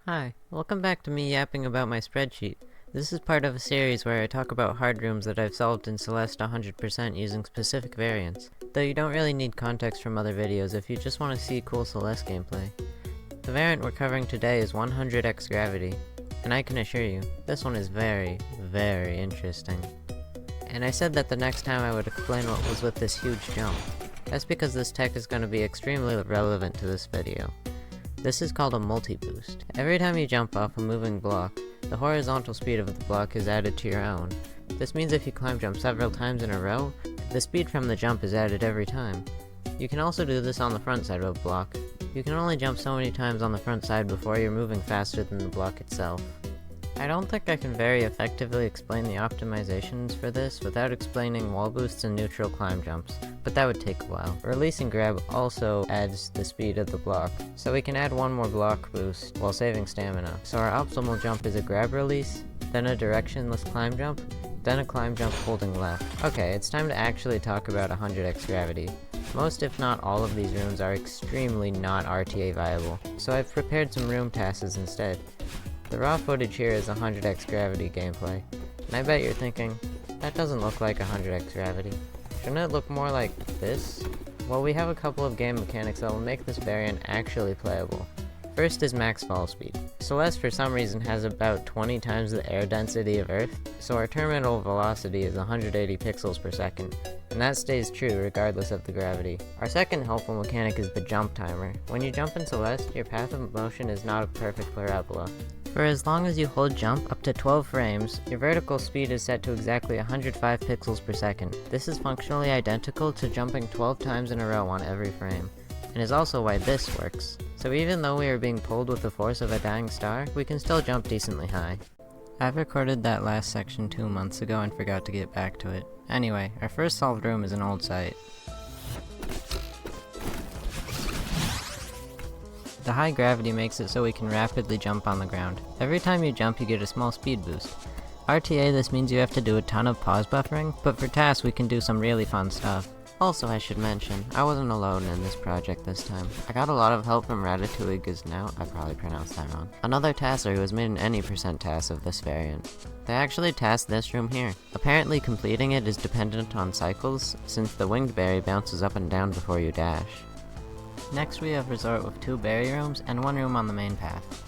Hi, welcome back to me yapping about my spreadsheet. This is part of a series where I talk about hard rooms that I've solved in Celeste 100% using specific variants, though you don't really need context from other videos if you just want to see cool Celeste gameplay. The variant we're covering today is 100x gravity, and I can assure you, this one is very, very interesting. And I said that the next time I would explain what was with this huge jump. That's because this tech is going to be extremely relevant to this video. This is called a multi-boost. Every time you jump off a moving block, the horizontal speed of the block is added to your own. This means if you climb jump several times in a row, the speed from the jump is added every time. You can also do this on the front side of a block. You can only jump so many times on the front side before you're moving faster than the block itself. I don't think I can very effectively explain the optimizations for this without explaining wall boosts and neutral climb jumps, but that would take a while. Release and grab also adds the speed of the block, so we can add one more block boost while saving stamina. So our optimal jump is a grab release, then a directionless climb jump, then a climb jump holding left. Okay, it's time to actually talk about 100x gravity. Most if not all of these rooms are extremely not RTA viable, so I've prepared some room tasses instead. The raw footage here is 100x gravity gameplay, and I bet you're thinking, that doesn't look like 100x gravity. Shouldn't it look more like this? Well, we have a couple of game mechanics that will make this variant actually playable. First is max fall speed. Celeste for some reason has about 20 times the air density of Earth, so our terminal velocity is 180 pixels per second, and that stays true regardless of the gravity. Our second helpful mechanic is the jump timer. When you jump in Celeste, your path of motion is not a perfect parabola. For as long as you hold jump up to 12 frames, your vertical speed is set to exactly 105 pixels per second. This is functionally identical to jumping 12 times in a row on every frame, and is also why this works. So even though we are being pulled with the force of a dying star, we can still jump decently high. I've recorded that last section 2 months ago and forgot to get back to it. Anyway, our first solved room is an old site. The high gravity makes it so we can rapidly jump on the ground. Every time you jump, you get a small speed boost. RTA, this means you have to do a ton of pause buffering, but for tasks we can do some really fun stuff. Also, I should mention, I wasn't alone in this project this time. I got a lot of help from Ratatouille Giznout, I probably pronounced that wrong, another tasser who has made an any percent task of this variant. They actually tasked this room here. Apparently completing it is dependent on cycles, since the winged berry bounces up and down before you dash. Next we have resort with 2 berry rooms and 1 room on the main path.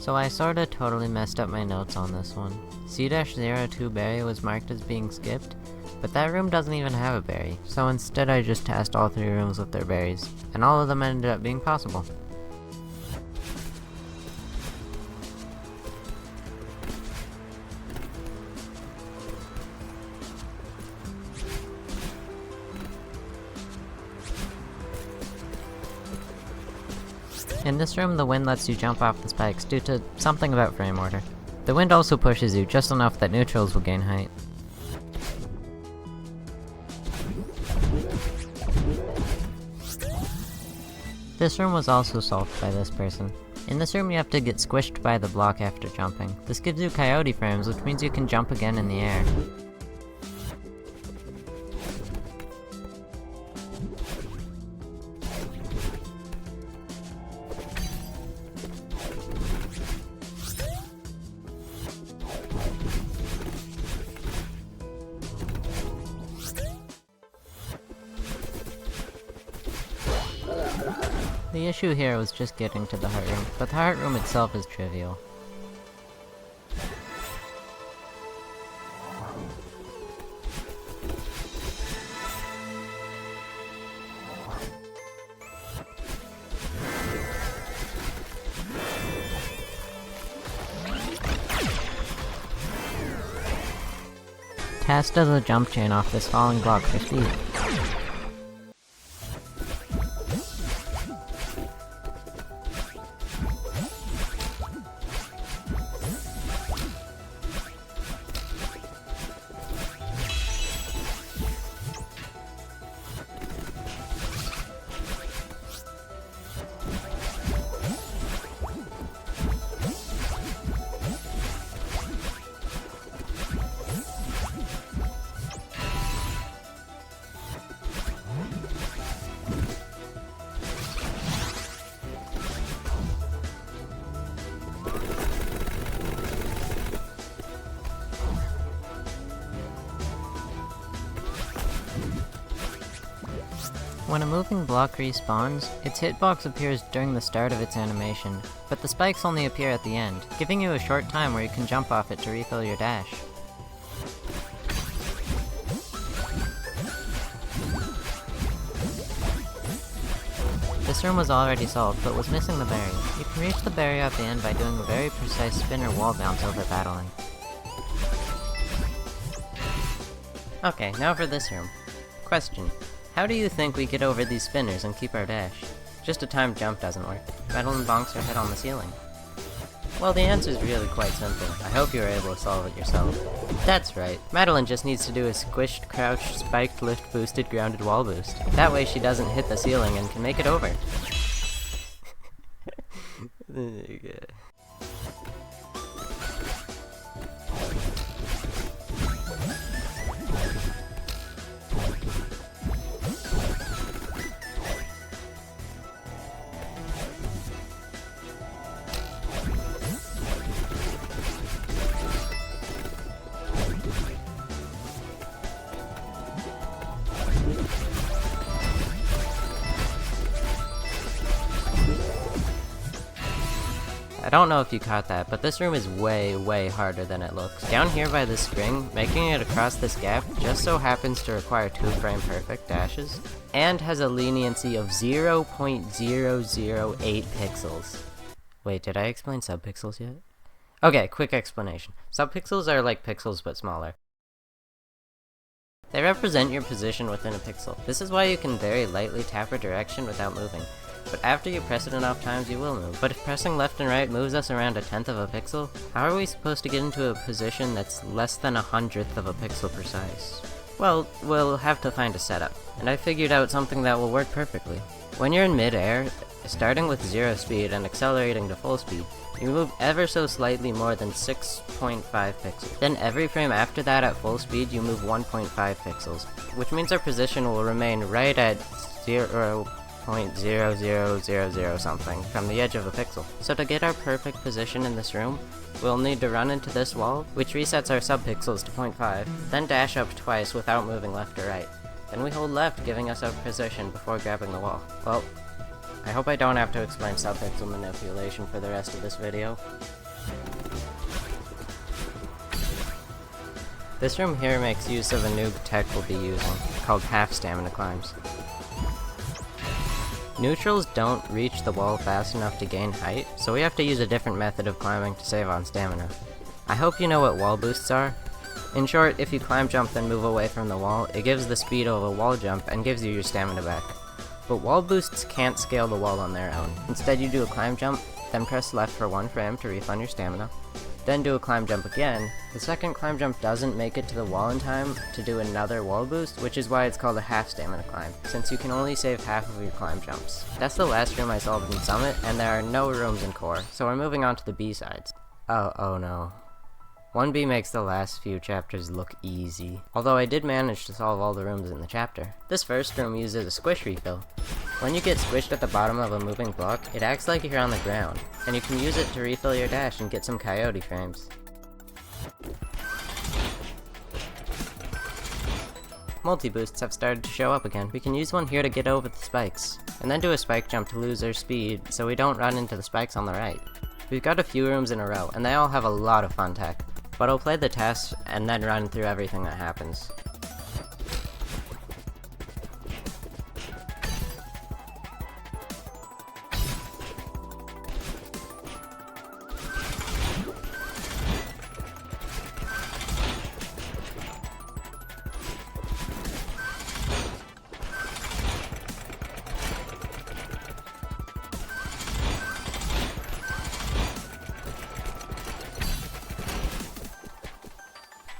So I sorta totally messed up my notes on this one. C-02 berry was marked as being skipped, but that room doesn't even have a berry, so instead I just tasked all 3 rooms with their berries, and all of them ended up being possible. In this room, the wind lets you jump off the spikes due to something about frame order. The wind also pushes you just enough that neutrals will gain height. This room was also solved by this person. In this room you have to get squished by the block after jumping. This gives you coyote frames, which means you can jump again in the air. The issue here was just getting to the heart room, but the heart room itself is trivial. Task does a jump chain off this falling block for speed. When a moving block respawns, its hitbox appears during the start of its animation, but the spikes only appear at the end, giving you a short time where you can jump off it to refill your dash. This room was already solved, but was missing the barrier. You can reach the barrier at the end by doing a very precise spin or wall bounce over battling. Okay, now for this room. Question: how do you think we get over these spinners and keep our dash? Just a timed jump doesn't work. Madeline bonks her head on the ceiling. Well, the answer is really quite simple. I hope you were able to solve it yourself. That's right. Madeline just needs to do a squished, crouched, spiked, lift, boosted, grounded wall boost. That way she doesn't hit the ceiling and can make it over. I don't know if you caught that, but this room is way harder than it looks. Down here by this string, making it across this gap just so happens to require 2 frame perfect dashes, and has a leniency of 0.008 pixels. Wait, did I explain subpixels yet? Okay, quick explanation. Subpixels are like pixels but smaller. They represent your position within a pixel. This is why you can very lightly tap a direction without moving. But after you press it enough times, you will move. But if pressing left and right moves us around 1/10 of a pixel, how are we supposed to get into a position that's less than 1/100th of a pixel precise? Well, we'll have to find a setup, and I figured out something that will work perfectly. When you're in mid-air, starting with 0 speed and accelerating to full speed, you move ever so slightly more than 6.5 pixels. Then every frame after that at full speed, you move 1.5 pixels, which means our position will remain right at 0.0000 something from the edge of a pixel. So to get our perfect position in this room, we'll need to run into this wall, which resets our subpixels to 0.5, then dash up twice without moving left or right. Then we hold left, giving us our position before grabbing the wall. Well, I hope I don't have to explain subpixel manipulation for the rest of this video. This room here makes use of a new tech we'll be using, called half stamina climbs. Neutrals don't reach the wall fast enough to gain height, so we have to use a different method of climbing to save on stamina. I hope you know what wall boosts are. In short, if you climb jump then move away from the wall, it gives the speed of a wall jump and gives you your stamina back. But wall boosts can't scale the wall on their own. Instead you do a climb jump, then press left for 1 frame to refund your stamina. Then do a climb jump again. The second climb jump doesn't make it to the wall in time to do another wall boost, which is why it's called a half stamina climb, since you can only save half of your climb jumps. That's the last room I solved in Summit, and there are no rooms in Core, so we're moving on to the B-sides. Oh no. 1B makes the last few chapters look easy, although I did manage to solve all the rooms in the chapter. This first room uses a squish refill. When you get squished at the bottom of a moving block, it acts like you're on the ground, and you can use it to refill your dash and get some coyote frames. Multi-boosts have started to show up again. We can use one here to get over the spikes, and then do a spike jump to lose our speed so we don't run into the spikes on the right. We've got a few rooms in a row, and they all have a lot of fun tech, but I'll play the tests and then run through everything that happens.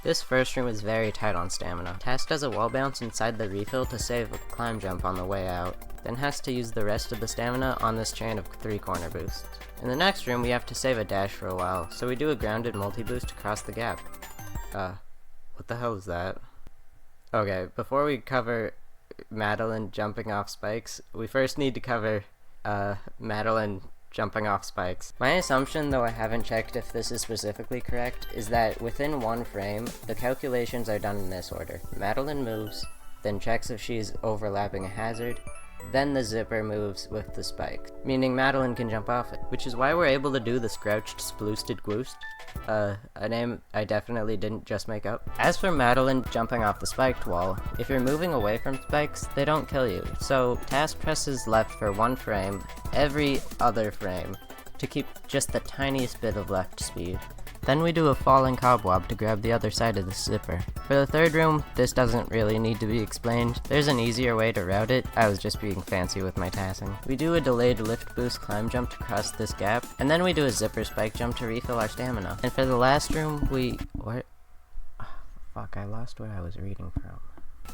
This first room is very tight on stamina. Tass does a wall bounce inside the refill to save a climb jump on the way out, then has to use the rest of the stamina on this chain of 3 corner boosts. In the next room we have to save a dash for a while, so we do a grounded multi-boost across the gap. What the hell is that? Okay, before we cover Madeline jumping off spikes, we first need to cover, Madeline jumping off spikes. My assumption, though I haven't checked if this is specifically correct, is that within 1 frame, the calculations are done in this order. Madeline moves, then checks if she's overlapping a hazard, Then the zipper moves with the spike, meaning Madeline can jump off it, which is why we're able to do the Scrouched Sploosted Gwoost, a name I definitely didn't just make up. As for Madeline jumping off the spiked wall, if you're moving away from spikes, they don't kill you, so Tass presses left for 1 frame every other frame to keep just the tiniest bit of left speed. Then we do a falling cobweb to grab the other side of the zipper. For the third room, this doesn't really need to be explained. There's an easier way to route it, I was just being fancy with my tassing. We do a delayed lift boost climb jump to cross this gap, and then we do a zipper spike jump to refill our stamina. And for the last room, I lost where I was reading from.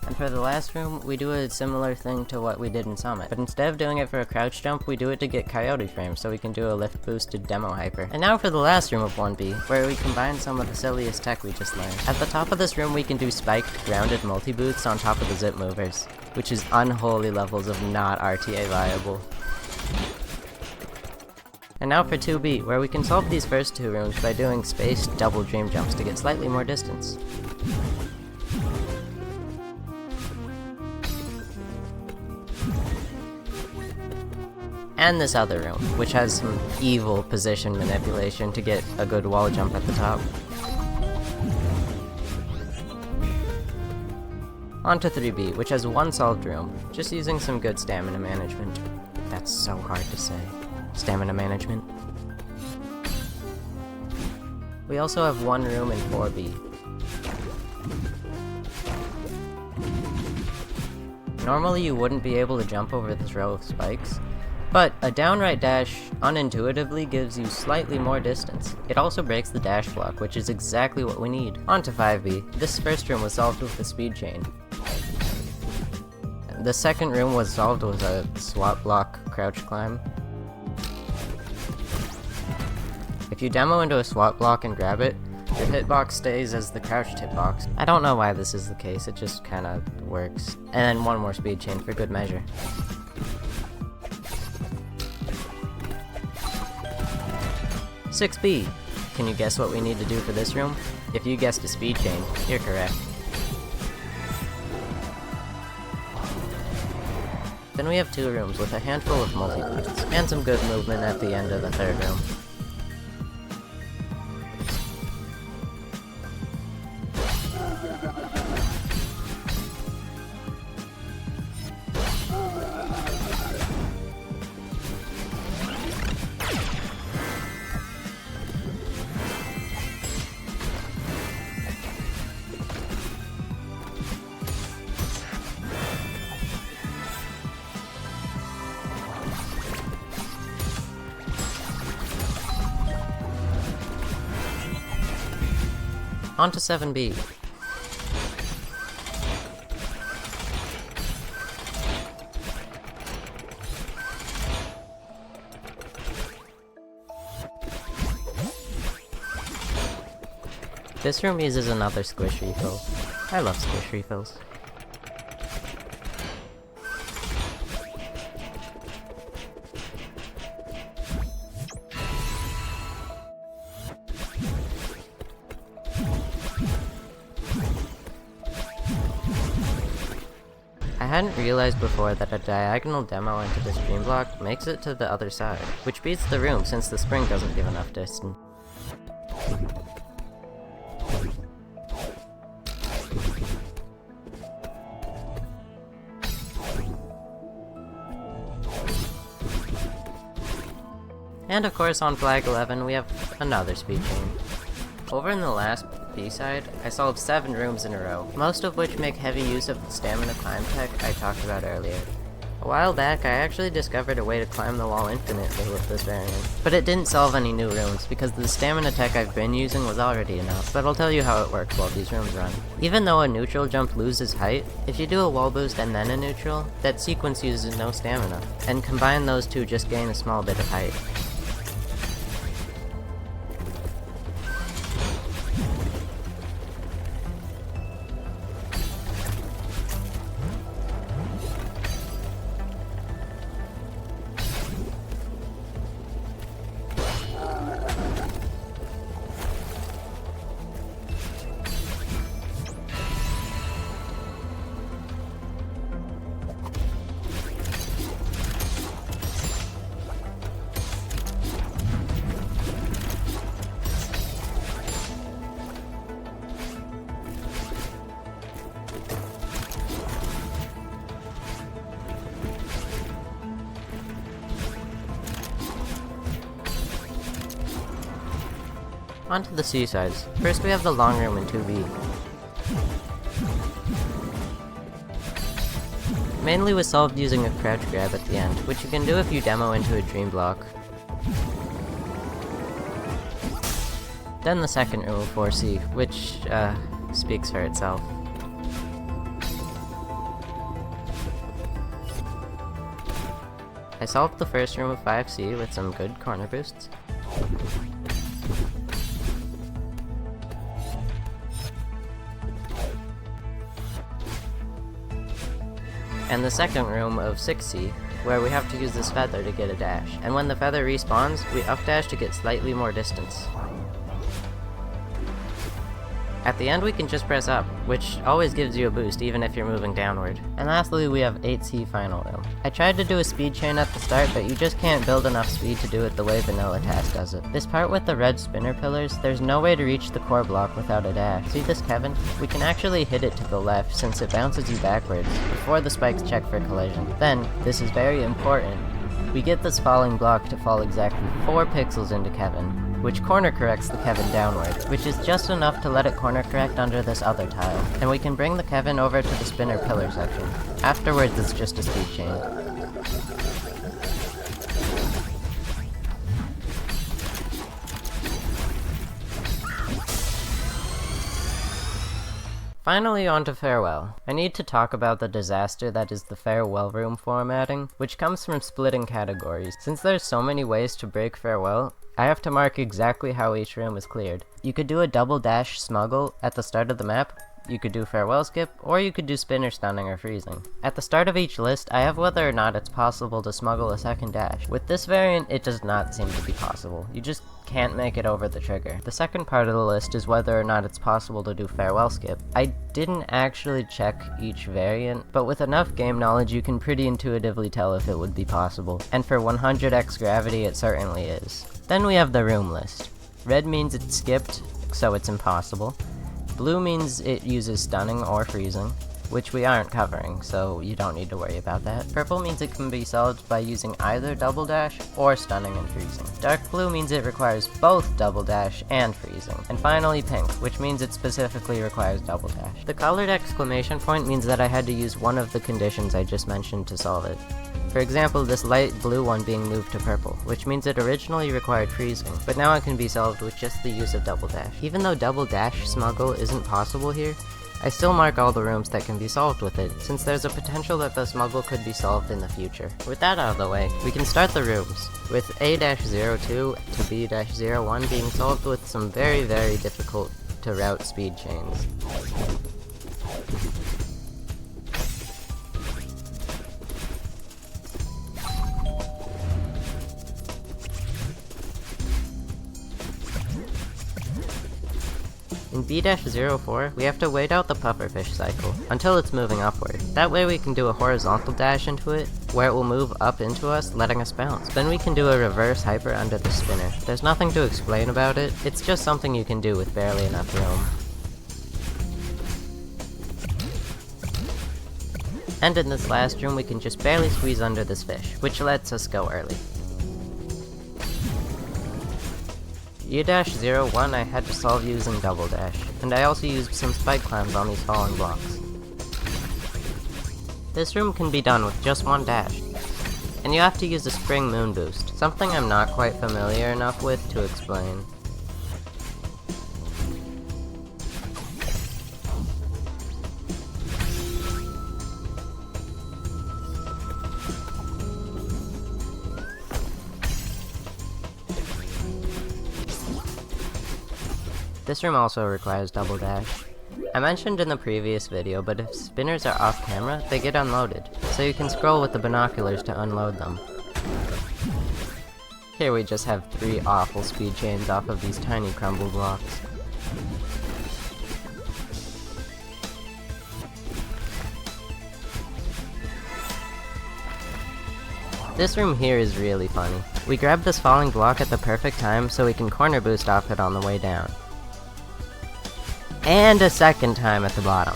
And for the last room, we do a similar thing to what we did in Summit, but instead of doing it for a crouch jump, we do it to get Coyote frames so we can do a lift boosted demo hyper. And now for the last room of 1B, where we combine some of the silliest tech we just learned. At the top of this room, we can do spiked grounded multi-boots on top of the zip movers, which is unholy levels of not RTA viable. And now for 2B, where we can solve these first 2 rooms by doing spaced double dream jumps to get slightly more distance. And this other room, which has some evil position manipulation to get a good wall jump at the top. On to 3B, which has 1 solved room, just using some good stamina management. That's so hard to say. Stamina management. We also have 1 room in 4B. Normally you wouldn't be able to jump over this row of spikes, but a downright dash unintuitively gives you slightly more distance. It also breaks the dash block, which is exactly what we need. On to 5B. This first room was solved with the speed chain. The second room was solved with a swap block crouch climb. If you demo into a swap block and grab it, your hitbox stays as the crouched hitbox. I don't know why this is the case, it just kinda works. And then 1 more speed chain for good measure. "6B. Can you guess what we need to do for this room? If you guessed a speed chain, you're correct. Then we have 2 rooms with a handful of multi-boosts, and some good movement at the end of the third room. On to 7B. This room uses another squish refill. I love squish refills. I hadn't realized before that a diagonal demo into the stream block makes it to the other side, which beats the room since the spring doesn't give enough distance. And of course on flag 11 we have another speed chain. Over in the last B-side, I solved 7 rooms in a row, most of which make heavy use of the stamina climb tech I talked about earlier. A while back, I actually discovered a way to climb the wall infinitely with this variant, but it didn't solve any new rooms because the stamina tech I've been using was already enough, but I'll tell you how it works while these rooms run. Even though a neutral jump loses height, if you do a wall boost and then a neutral, that sequence uses no stamina, and combine those two just gain a small bit of height. On to the C-sides. First we have the long room in 2B. Mainly was solved using a crouch grab at the end, which you can do if you demo into a dream block. Then the second room of 4C, which, speaks for itself. I solved the first room of 5C with some good corner boosts. And the second room of 6C, where we have to use this feather to get a dash. And when the feather respawns, we updash to get slightly more distance. At the end we can just press up, which always gives you a boost even if you're moving downward. And lastly we have 8C final room. I tried to do a speed chain at the start, but you just can't build enough speed to do it the way vanilla task does it. This part with the red spinner pillars, there's no way to reach the core block without a dash. See this, Kevin? We can actually hit it to the left since it bounces you backwards before the spikes check for collision. Then, this is very important, we get this falling block to fall exactly 4 pixels into Kevin, which corner corrects the Kevin downward, which is just enough to let it corner correct under this other tile, and we can bring the Kevin over to the spinner pillar section. Afterwards it's just a speed chain. Finally on to Farewell. I need to talk about the disaster that is the Farewell room formatting, which comes from splitting categories. Since there's so many ways to break Farewell, I have to mark exactly how each room is cleared. You could do a double dash smuggle at the start of the map, you could do Farewell skip, or you could do spinner stunning or freezing. At the start of each list, I have whether or not it's possible to smuggle a second dash. With this variant, it does not seem to be possible. You just can't make it over the trigger. The second part of the list is whether or not it's possible to do Farewell skip. I didn't actually check each variant, but with enough game knowledge you can pretty intuitively tell if it would be possible. And for 100x gravity it certainly is. Then we have the room list. Red means it's skipped, so it's impossible. Blue means it uses stunning or freezing, which we aren't covering, so you don't need to worry about that. Purple means it can be solved by using either double dash or stunning and freezing. Dark blue means it requires both double dash and freezing. And finally pink, which means it specifically requires double dash. The colored exclamation point means that I had to use one of the conditions I just mentioned to solve it. For example, this light blue one being moved to purple, which means it originally required freezing, but now it can be solved with just the use of double dash. Even though double dash smuggle isn't possible here, I still mark all the rooms that can be solved with it, since there's a potential that the smuggle could be solved in the future. With that out of the way, we can start the rooms, with A-02 to B-01 being solved with some very difficult to route speed chains. In B-04, we have to wait out the pufferfish cycle, until it's moving upward. That way we can do a horizontal dash into it, where it will move up into us, letting us bounce. Then we can do a reverse hyper under the spinner. There's nothing to explain about it, it's just something you can do with barely enough room. And in this last room we can just barely squeeze under this fish, which lets us go early. U-01 I had to solve using double dash, and I also used some spike climbs on these falling blocks. This room can be done with just one dash, and you have to use a spring moon boost, something I'm not quite familiar enough with to explain. This room also requires double dash. I mentioned in the previous video, but if spinners are off camera, they get unloaded, so you can scroll with the binoculars to unload them. Here we just have 3 awful speed chains off of these tiny crumble blocks. This room here is really funny. We grab this falling block at the perfect time so we can corner boost off it on the way down. And a second time at the bottom.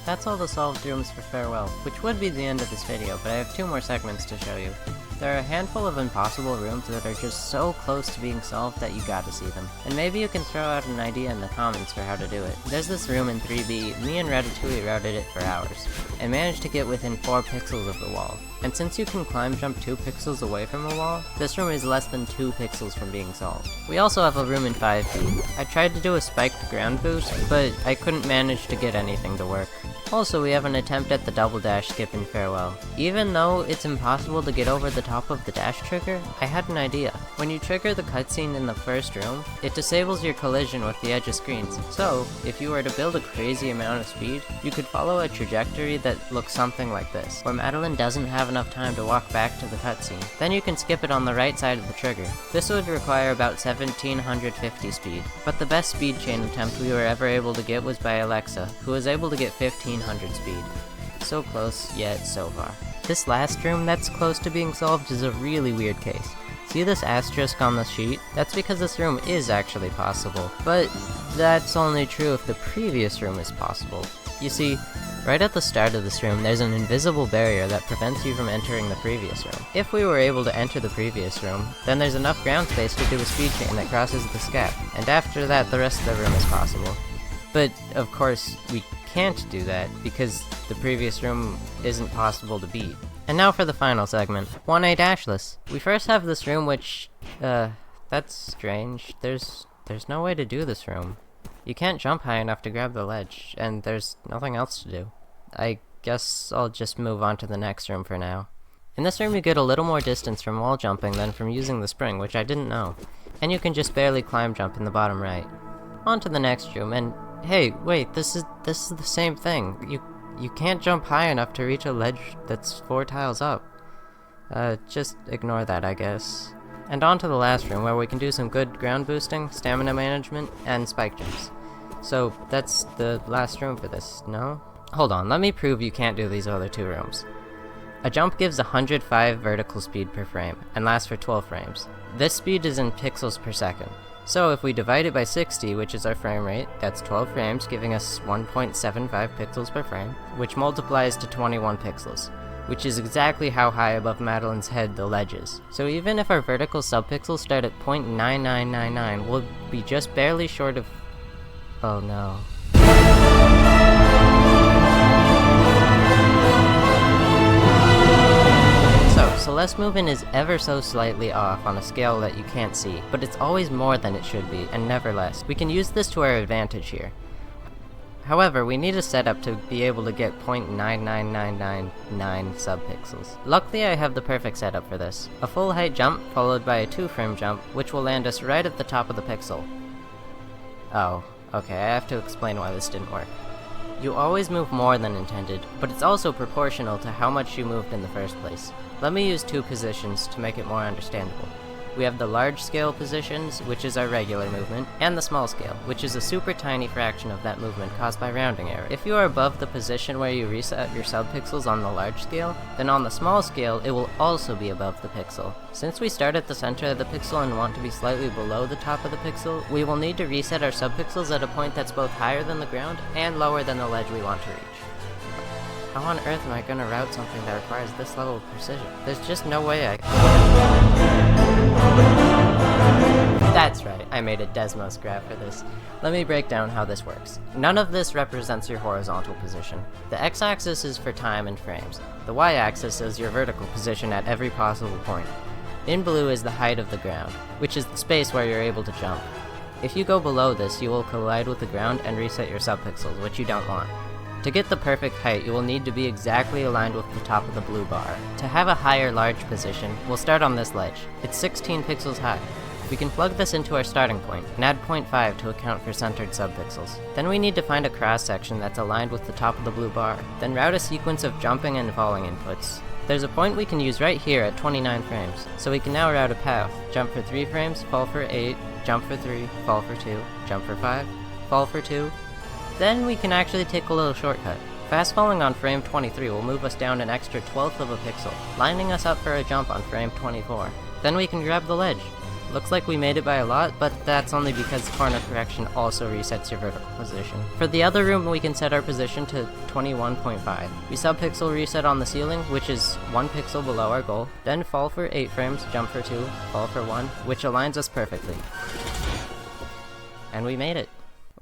That's all the solved rooms for Farewell, which would be the end of this video, but I have 2 more segments to show you. There are a handful of impossible rooms that are just so close to being solved that you gotta see them. And maybe you can throw out an idea in the comments for how to do it. There's this room in 3B, me and Ratatouille routed it for hours, and managed to get within 4 pixels of the wall. And since you can climb jump 2 pixels away from a wall, this room is less than 2 pixels from being solved. We also have a room in 5B. I tried to do a spiked ground boost, but I couldn't manage to get anything to work. Also, we have an attempt at the double dash skip in Farewell. Even though it's impossible to get over the top of the dash trigger, I had an idea. When you trigger the cutscene in the first room, it disables your collision with the edge of screens. So, if you were to build a crazy amount of speed, you could follow a trajectory that looks something like this, where Madeline doesn't have enough time to walk back to the cutscene. Then you can skip it on the right side of the trigger. This would require about 1750 speed, but the best speed chain attempt we were ever able to get was by Alexa, who was able to get 1500 speed. So close, yet so far. This last room that's close to being solved is a really weird case. See this asterisk on the sheet? That's because this room is actually possible, but that's only true if the previous room is possible. You see, right at the start of this room, there's an invisible barrier that prevents you from entering the previous room. If we were able to enter the previous room, then there's enough ground space to do a speed chain that crosses this gap, and after that the rest of the room is possible. But, of course, we can't do that, because the previous room isn't possible to beat. And now for the final segment, 1A dashless. We first have this room which, that's strange. There's no way to do this room. You can't jump high enough to grab the ledge, and there's nothing else to do. I guess I'll just move on to the next room for now. In this room you get a little more distance from wall jumping than from using the spring, which I didn't know. And you can just barely climb jump in the bottom right. On to the next room, and hey, wait, this is the same thing. You can't jump high enough to reach a ledge that's 4 tiles up. Just ignore that, I guess. And on to the last room, where we can do some good ground boosting, stamina management, and spike jumps. So, that's the last room for this, no? Hold on, let me prove you can't do these other 2 rooms. A jump gives 105 vertical speed per frame, and lasts for 12 frames. This speed is in pixels per second. So if we divide it by 60, which is our frame rate, that's 12 frames, giving us 1.75 pixels per frame, which multiplies to 21 pixels, which is exactly how high above Madeline's head the ledge is. So even if our vertical subpixels start at 0.9999, we'll be just barely short of... oh no. Celeste's movement is ever so slightly off on a scale that you can't see, but it's always more than it should be, and never less. We can use this to our advantage here. However, we need a setup to be able to get 0.99999 subpixels. Luckily I have the perfect setup for this. A full height jump followed by a 2-frame jump, which will land us right at the top of the pixel. Oh, okay, I have to explain why this didn't work. You always move more than intended, but it's also proportional to how much you moved in the first place. Let me use 2 positions to make it more understandable. We have the large scale positions, which is our regular movement, and the small scale, which is a super tiny fraction of that movement caused by rounding error. If you are above the position where you reset your subpixels on the large scale, then on the small scale it will also be above the pixel. Since we start at the center of the pixel and want to be slightly below the top of the pixel, we will need to reset our subpixels at a point that's both higher than the ground and lower than the ledge we want to reach. How on earth am I gonna route something that requires this level of precision? There's just no way I... That's right, I made a Desmos graph for this. Let me break down how this works. None of this represents your horizontal position. The x-axis is for time and frames. The y-axis is your vertical position at every possible point. In blue is the height of the ground, which is the space where you're able to jump. If you go below this, you will collide with the ground and reset your subpixels, which you don't want. To get the perfect height, you will need to be exactly aligned with the top of the blue bar. To have a higher large position, we'll start on this ledge. It's 16 pixels high. We can plug this into our starting point, and add 0.5 to account for centered subpixels. Then we need to find a cross-section that's aligned with the top of the blue bar. Then route a sequence of jumping and falling inputs. There's a point we can use right here at 29 frames, so we can now route a path. Jump for 3 frames, fall for 8, jump for 3, fall for 2, jump for 5, fall for 2. Then we can actually take a little shortcut. Fast falling on frame 23 will move us down an extra 1/12 of a pixel, lining us up for a jump on frame 24. Then we can grab the ledge. Looks like we made it by a lot, but that's only because corner correction also resets your vertical position. For the other room, we can set our position to 21.5. We subpixel reset on the ceiling, which is 1 pixel below our goal, then fall for 8 frames, jump for 2, fall for 1, which aligns us perfectly. And we made it.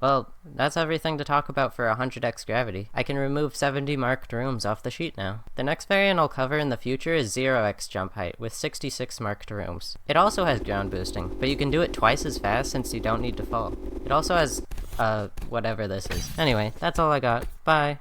Well, that's everything to talk about for 100x gravity. I can remove 70 marked rooms off the sheet now. The next variant I'll cover in the future is 0x jump height, with 66 marked rooms. It also has ground boosting, but you can do it twice as fast since you don't need to fall. It also has, whatever this is. Anyway, that's all I got. Bye!